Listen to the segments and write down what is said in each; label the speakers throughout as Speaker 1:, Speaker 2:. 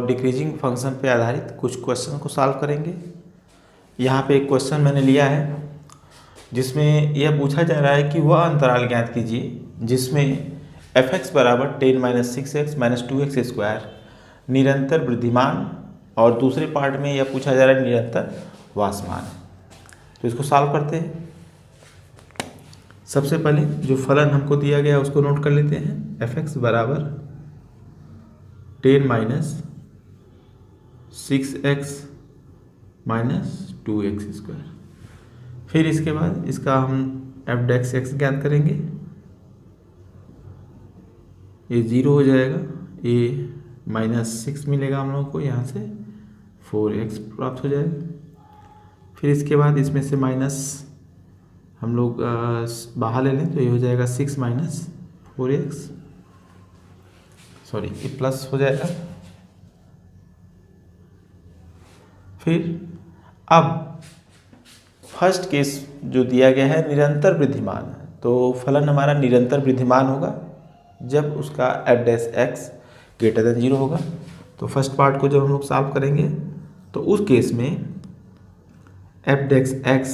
Speaker 1: और decreasing function पे आधारित कुछ क्वेश्चन को सॉल्व करेंगे। यहाँ पे एक क्वेश्चन मैंने लिया है जिसमें यह पूछा जा रहा है कि वह अंतराल ज्ञात कीजिए जिसमें f(x) बराबर 10 - 6x - 2x² निरंतर वृद्धिमान और दूसरे पार्ट में यह पूछा जा रहा है निरंतर वासमान है। तो इसको सॉल्व करते हैं। सबसे पहले जो फलन हमको दिया गया उसको नोट कर लेते हैं। f(x) बराबर 10 - 6x - 2x²। फिर इसके बाद इसका हम f(x) ज्ञात करेंगे। ये 0 हो जाएगा, ये -6 मिलेगा हम लोगों को, यहाँ से 4x प्राप्त हो जाएगा। फिर इसके बाद इसमें से माइनस हम लोग बाहर ले लें तो ये हो जाएगा 6 - 4x, सॉरी ये प्लस हो जाएगा। फिर अब फर्स्ट केस जो दिया गया है निरंतर वृद्धिमान है, तो फलन हमारा निरंतर वृद्धिमान होगा जब उसका f(x) > 0 होगा। तो फर्स्ट पार्ट को जब हम लोग सॉल्व करेंगे तो उस केस में f(x)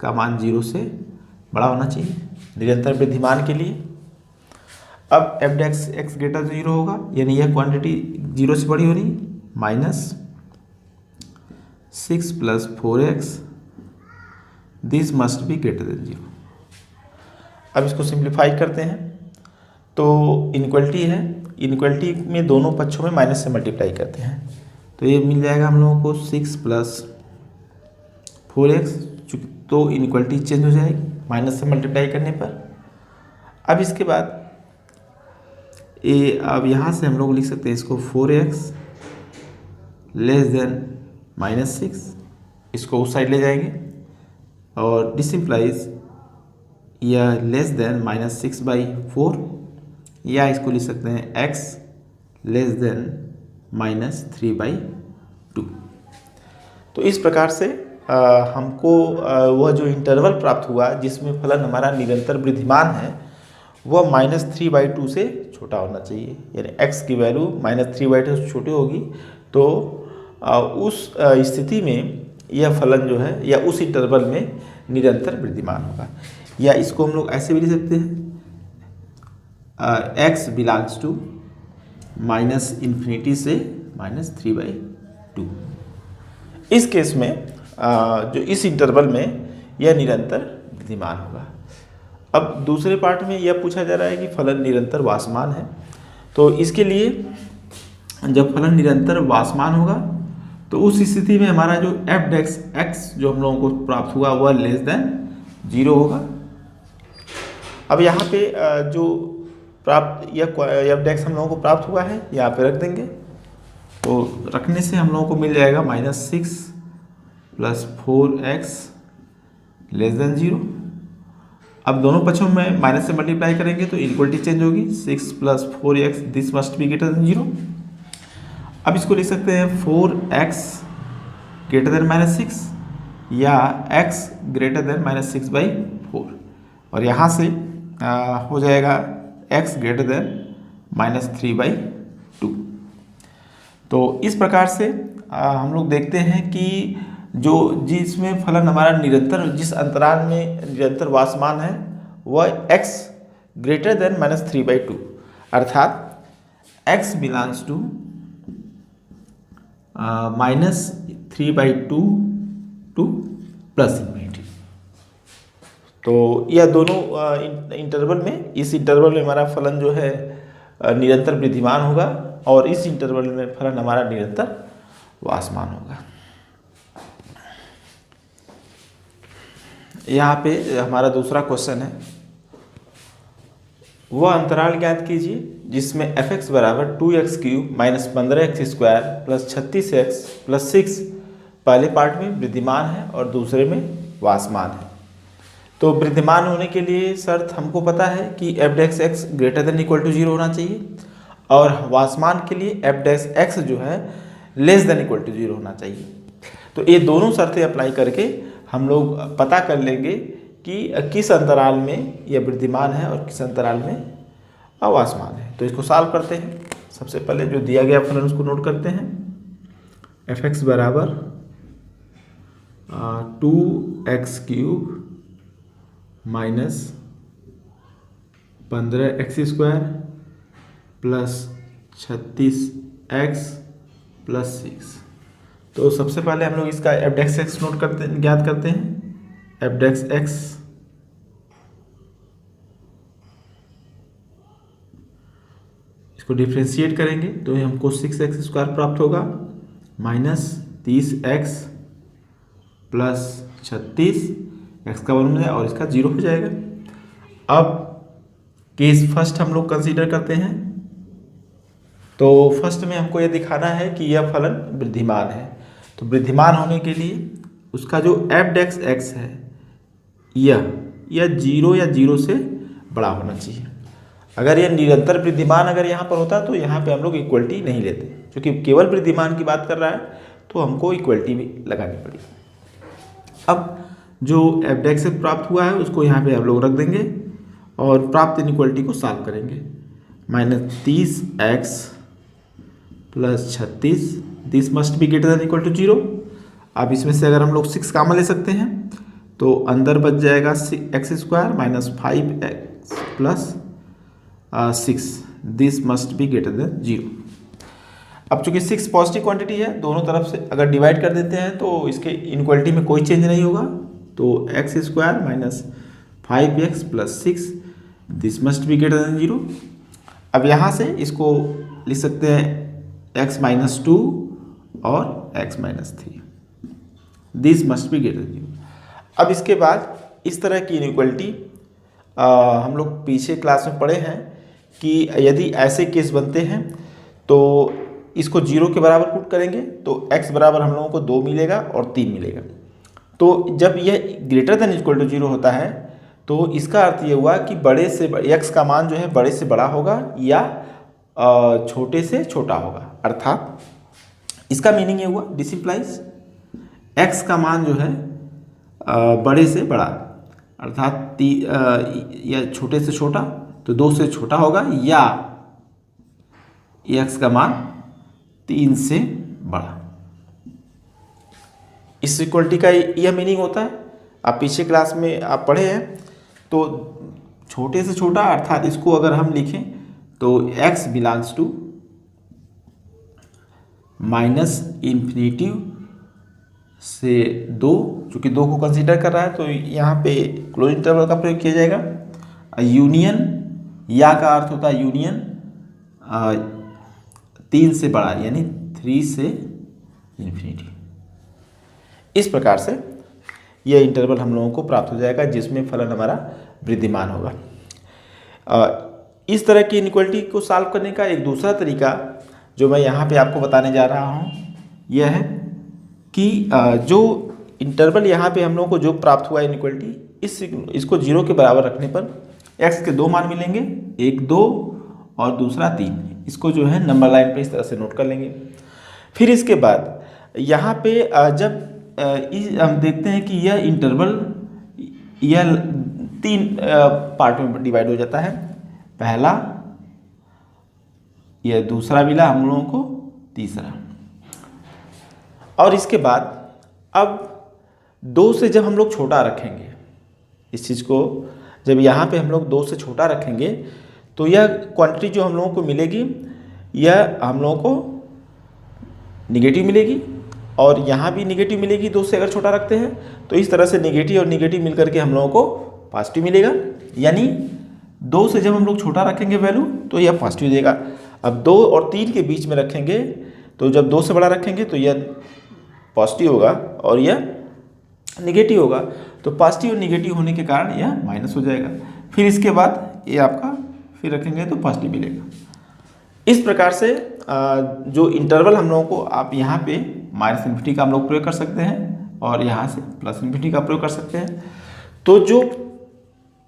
Speaker 1: का मान 0 से बड़ा होना चाहिए निरंतर वृद्धिमान के लिए। अब f(x) > 0 होगा यानी यह क्वांटिटी 0 से बड़ी हो रही, -6 + 4x दिस मस्ट बी > 0। अब इसको सिंप्लीफाई करते हैं तो इनक्वलिटी है, इनक्वलिटी में दोनों पक्षों में माइनस से मल्टीप्लाई करते हैं तो ये मिल जाएगा हम लोगों को 6 + 4x, तो इनक्वलिटी चेंज हो जाएगी माइनस से मल्टीप्लाई करने पर। अब इसके बाद ये अब यहाँ से हम लोग लिख सकते हैं इसको 4x < -6, इसको उस साइड ले जाएंगे और दिस इम्प्लाइज या <(-6/4) या इसको लिख सकते हैं x <(-3/2)। तो इस प्रकार से हमको वह जो इंटरवल प्राप्त हुआ जिसमें फलन हमारा निरंतर वृद्धिमान है वह -3/2 से छोटा होना चाहिए, यानी x की वैल्यू -3/2 से छोटी होगी तो उस स्थिति में यह फलन जो है या उस इंटरवल में निरंतर वृद्धिमान होगा। या इसको हम लोग ऐसे भी लिख सकते हैं x बिलोंग्स टू -∞ से -3/2। इस केस में जो इस इंटरवल में यह निरंतर वृद्धिमान होगा। अब दूसरे पार्ट में यह पूछा जा रहा है कि फलन निरंतर वासमान है, तो इसके लिए जब फलन निरंतर वासमान होगा तो उस स्थिति में हमारा जो f(x) जो हम लोगों को प्राप्त हुआ वह <0 होगा। अब यहाँ पे जो प्राप्त यह f(x) हम लोगों को प्राप्त हुआ है यहाँ पे रख देंगे, तो रखने से हम लोगों को मिल जाएगा -6 + 4x < 0। अब दोनों पक्षों में माइनस से मल्टीप्लाई करेंगे तो इक्वलिटी चेंज होगी, 6 + 4x दिस मस्ट बी > 0। अब इसको लिख सकते हैं 4x > -6 या x > -6/4 और यहाँ से हो जाएगा x > -3/2। तो इस प्रकार से हम लोग देखते हैं कि जो जिसमें फलन हमारा निरंतर जिस अंतराल में निरंतर वासमान है वह x > -3/2 अर्थात x बिलोंग्स टू -3/2 टू +∞। तो यह दोनों इंटरवल में, इस इंटरवल में हमारा फलन जो है निरंतर वृद्धिमान होगा और इस इंटरवल में फलन हमारा निरंतर वासमान होगा। यहाँ पे हमारा दूसरा क्वेश्चन है, वह अंतराल ज्ञात कीजिए जिसमें f(x) बराबर 2x³ - 15x² + 36x + 6 पहले पार्ट में वृद्धिमान है और दूसरे में वासमान है। तो वृद्धिमान होने के लिए शर्त हमको पता है कि f(x) > 0 होना चाहिए और वासमान के लिए f(x) जो है < 0 होना चाहिए। तो ये दोनों शर्तें अप्लाई करके हम लोग पता कर लेंगे कि किस अंतराल में यह वृद्धिमान है और किस अंतराल में अवासमान है। तो इसको सॉल्व करते हैं। सबसे पहले जो दिया गया फलन उसको नोट करते हैं। fx बराबर 2x³ minus 15x² plus 36x plus 6। तो सबसे पहले हम लोग इसका f(x) ज्ञात करते हैं। f(x) इसको डिफ्रेंशिएट करेंगे तो हमको 6x² प्राप्त होगा माइनस 30x प्लस 36, x का वर्ग हो जाएगा और इसका 0 हो जाएगा। अब केस फर्स्ट हम लोग कंसीडर करते हैं। तो फर्स्ट में हमको यह दिखाना है कि यह फलन वृद्धिमान है। तो वृद्धिमान होने के लिए उसका जो f(x) है यह 0 या 0 से बड़ा होना चाहिए। अगर यह निरंतर वृद्धिमान अगर यहाँ पर होता तो यहाँ पे हम लोग इक्वलिटी नहीं लेते, क्योंकि केवल वृद्धिमान की बात कर रहा है तो हमको इक्वलिटी भी लगानी पड़ी। अब जो f(x) प्राप्त हुआ है उसको यहाँ पे हम लोग रख देंगे और प्राप्त इनइक्वलिटी को सॉल्व करेंगे। Minus 30x plus 36, this must be greater than equal to 0। अब इसमें से अगर हम लोग 6 कॉमन ले सकते हैं तो अंदर बच जाएगा x² minus 5x plus 6, this must be greater then 0। अब चूंकि 6 पॉजिटिव क्वांटिटी है, दोनों तरफ से अगर डिवाइड कर देते हैं तो इसके इनइक्वलिटी में कोई चेंज नहीं होगा। तो x² minus 5x plus 6, this must be greater then 0। अब यहाँ से इसको लिख सकते हैं x माइनस 2 और x minus 3, this must be greater then 0। अब इसके बाद इस तरह की इनइक्वलिटी हम लोग पीछे क्लास में पढ़े हैं कि यदि ऐसे केस बनते हैं तो इसको 0 के बराबर पुट करेंगे तो x बराबर हम लोगों को 2 मिलेगा और 3 मिलेगा। तो जब यह ग्रेटर देन इक्वल टू 0 होता है तो इसका अर्थ ये हुआ कि बड़े से x का मान जो है बड़े से बड़ा होगा या छोटे से छोटा होगा। अर्थात इसका मीनिंग ये हुआ, दिस इंप्लाइज x का मान जो है बड़े से बड़ा, अर्थात या छोटे से छोटा तो 2 से छोटा होगा, या x का मान 3 से बड़ा। इस इक्वलिटी का यह मीनिंग होता है। आप पीछे क्लास में आप पढ़े हैं तो छोटे से छोटा, अर्थात इसको अगर हम लिखें तो x belongs to minus infinity से 2, चूँकि 2 को कंसीडर कर रहा है तो यहाँ पे क्लोज इंटरवल का प्रयोग किया जाएगा। यूनियन, या का अर्थ होता है यूनियन 3 से बड़ा, यानी 3 से इन्फिनिटी। इस प्रकार से यह इंटरवल हम लोगों को प्राप्त हो जाएगा जिसमें फलन हमारा वृद्धिमान होगा। इस तरह की इनइक्वलिटी को सॉल्व करने का एक दूसरा तरीका जो मैं यहाँ पे आपको बताने जा रहा हूँ यह है कि जो इंटरवल यहाँ पे हम लोगों को जो प्राप्त हुआ इनइक्वलिटी, इसको 0 के बराबर रखने पर x के 2 मान मिलेंगे, एक 2 और दूसरा 3। इसको जो है नंबर लाइन पे इस तरह से नोट कर लेंगे। फिर इसके बाद यहाँ पे जब हम देखते हैं कि यह इंटरवल यह 3 पार्ट में डिवाइड हो जाता है। पहला, यह दूसरा मिला हम लोगों को, तीसरा, और इसके बाद अब 2 से जब हम लोग छोटा रखेंगे इस चीज़ को, जब यहाँ पे हम लोग 2 से छोटा रखेंगे तो यह क्वांटिटी जो हम लोगों को मिलेगी यह हम लोगों को निगेटिव मिलेगी और यहाँ भी निगेटिव मिलेगी। 2 से अगर छोटा रखते हैं तो इस तरह से निगेटिव और निगेटिव मिलकर के हम लोगों को पॉजिटिव मिलेगा, यानी 2 से जब हम लोग छोटा रखेंगे वैल्यू तो यह पॉजिटिव देगा। अब 2 और 3 के बीच में रखेंगे तो जब 2 से बड़ा रखेंगे तो यह पॉजिटिव होगा और यह निगेटिव होगा। तो पॉजिटिव और निगेटिव होने के कारण यह माइनस हो जाएगा। फिर इसके बाद ये आपका फिर रखेंगे तो पॉजिटिव मिलेगा। इस प्रकार से जो इंटरवल हम लोगों को आप यहाँ पे माइनस इन्फिनिटी का हम लोग प्रयोग कर सकते हैं और यहाँ से प्लस इन्फिनिटी का प्रयोग कर सकते हैं। तो जो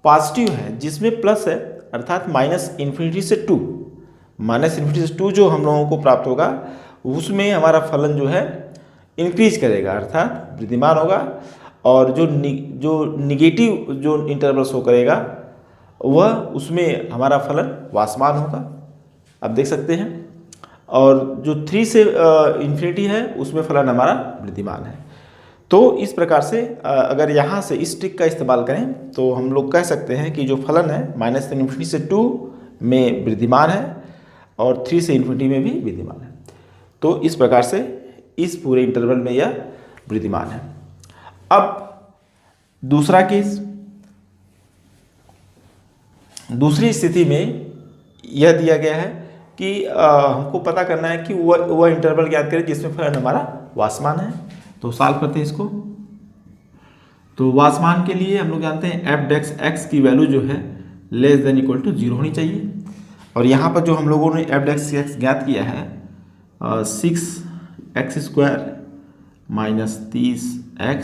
Speaker 1: पॉजिटिव है जिसमें प्लस है, अर्थात माइनस इन्फिनिटी से 2 जो हम लोगों को प्राप्त होगा उसमें हमारा फलन जो है इंक्रीज करेगा, अर्थात वृद्धिमान होगा, और जो निगेटिव जो इंटरवल शो करेगा वह उसमें हमारा फलन वासमान होगा। अब देख सकते हैं और जो 3 से इन्फिनिटी है उसमें फलन हमारा वृद्धिमान है। तो इस प्रकार से अगर यहाँ से इस ट्रिक का इस्तेमाल करें तो हम लोग कह सकते हैं कि जो फलन है -∞ से 2 में वृद्धिमान है और 3 से इन्फिनिटी में भी वृद्धिमान है। तो इस प्रकार से इस पूरे इंटरवल में यह वृद्धिमान है। अब दूसरा केस, दूसरी स्थिति में यह दिया गया है कि हमको पता करना है कि वह इंटरवल ज्ञात करें जिसमें फलन हमारा वासमान है। तो सॉल्व करते हैं इसको। तो वासमान के लिए हम लोग जानते हैं f(x) की वैल्यू जो है < 0 होनी चाहिए। और यहाँ पर जो हम लोगों ने f(x) ज्ञात किया है 6x² - 30x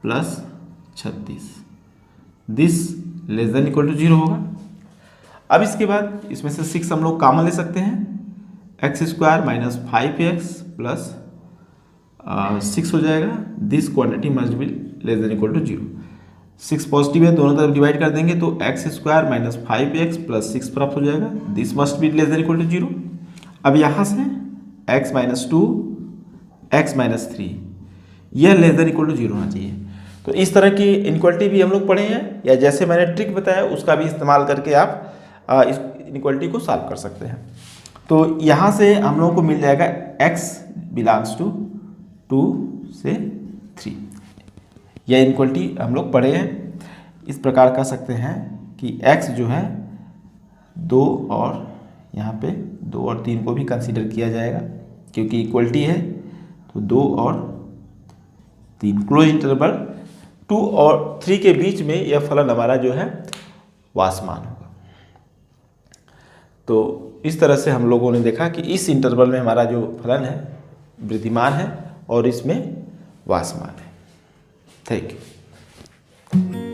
Speaker 1: + 36, दिस < 0 होगा। अब इसके बाद इसमें से 6 हम लोग कॉमन ले सकते हैं, x² - 5x + 6 हो जाएगा। This quantity must be < 0। 6 positive है, दोनों तरफ डिवाइड कर देंगे तो x² - 5x + 6 प्राप्त हो जाएगा। This must B < 0। अब यहाँ से x - 2 x - 3 यह < 0 होना चाहिए। तो इस तरह की इनक्वालिटी भी हम लोग पढ़े हैं, या जैसे मैंने ट्रिक बताया उसका भी इस्तेमाल करके आप इस इनक्वालिटी को सॉल्व कर सकते हैं। तो यहाँ से हम लोगों को मिल जाएगा x बिलोंग्स टू 2 से 3। यह इनक्वालिटी हम लोग पढ़े हैं। इस प्रकार कह सकते हैं कि x जो है 2 और यहाँ पे 2 और 3 को भी कंसीडर किया जाएगा क्योंकि इक्वलिटी है। तो 2 और 3 क्लोज इंटरवल 2 और 3 के बीच में यह फलन हमारा जो है वासमान होगा। तो इस तरह से हम लोगों ने देखा कि इस इंटरवल में हमारा जो फलन है वृद्धिमान है और इसमें वासमान है। Thank you.